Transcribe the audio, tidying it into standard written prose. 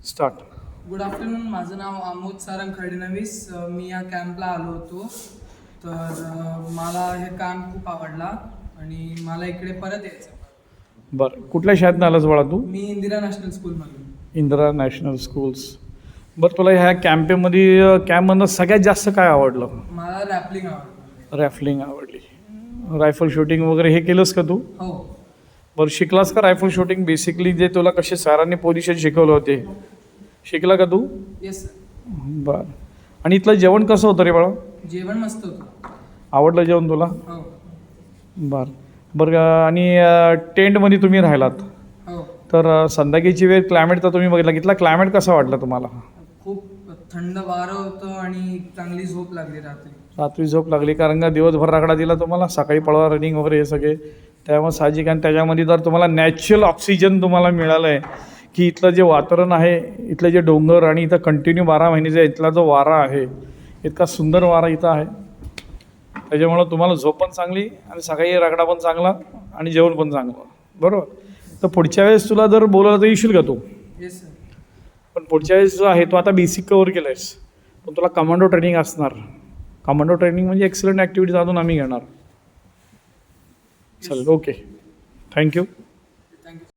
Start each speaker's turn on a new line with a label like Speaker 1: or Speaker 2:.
Speaker 1: Start.
Speaker 2: Good afternoon. माझं नाव आमोद सारंग खडणवीस. मी या कॅम्पला आलो होतो. तर मला हे कॅम्प खूप आवडला आणि मला इकडे परत यायचं.
Speaker 1: बरं, कुठल्या शाळेतनं आलास बाळा तू?
Speaker 2: मी इंदिरा नॅशनल स्कूलमधून.
Speaker 1: Indira national schools. बरं, तुला ह्या कॅम्पमधनं सगळ्यात जास्त काय आवडलं?
Speaker 2: मला रॅपलिंग आवडलं.
Speaker 1: रॅफलिंग आवडली. रायफल शूटिंग वगैरे हे केलंस का तू?
Speaker 2: हो.
Speaker 1: बरं, शिकलास का रायफल शूटिंग? बेसिकली जे तुला कसे सरांनी पोझिशन शिकवलं होते शिकला का तू?
Speaker 2: Yes sir.
Speaker 1: बरं. आणि इथलं जेवण कसं होतं रे बाळा?
Speaker 2: जेवण मस्त होतं.
Speaker 1: आवडलं जेवण तुला?
Speaker 2: हो.
Speaker 1: बरं बरं. आणि टेंटमध्ये तुम्ही राहिलात
Speaker 2: हो.
Speaker 1: तर संध्याकाळची वेळ क्लायमेट तर तुम्ही बघितला. इथला क्लायमेट कसा वाटला तुम्हाला?
Speaker 2: खूप थंड वारं होतं आणि चांगली झोप लागली रात्री.
Speaker 1: रात्री झोप लागली कारण का दिवसभर रगडा दिला तुम्हाला, सकाळी पळवा, रनिंग वगैरे हे सगळे, त्यामुळे साहजिक. आणि त्याच्यामध्ये जर तुम्हाला नॅचरल ऑक्सिजन तुम्हाला मिळालं आहे की इथलं जे वातावरण आहे, इथले जे डोंगर आणि इथं कंटिन्यू 12 महिन्याचा इथला जो वारा आहे, इतका सुंदर वारा इथं आहे. त्याच्यामुळं तुम्हाला झोप पण चांगली आणि सकाळी रगडा पण चांगला आणि जेवण पण चांगलं. बरोबर. तर पुढच्या वेळेस तुला जर बोलावलं तर येशील का तू?
Speaker 2: Yes sir.
Speaker 1: पण पुढच्या वेळेस जो आहे तो आता बेसिक कवर केलं आहेस, पण तुला कमांडो ट्रेनिंग असणार. कमांडो ट्रेनिंग म्हणजे एक्सलंट ॲक्टिव्हिटीज अजून आम्ही घेणार. चालेल, ओके, थँक्यू.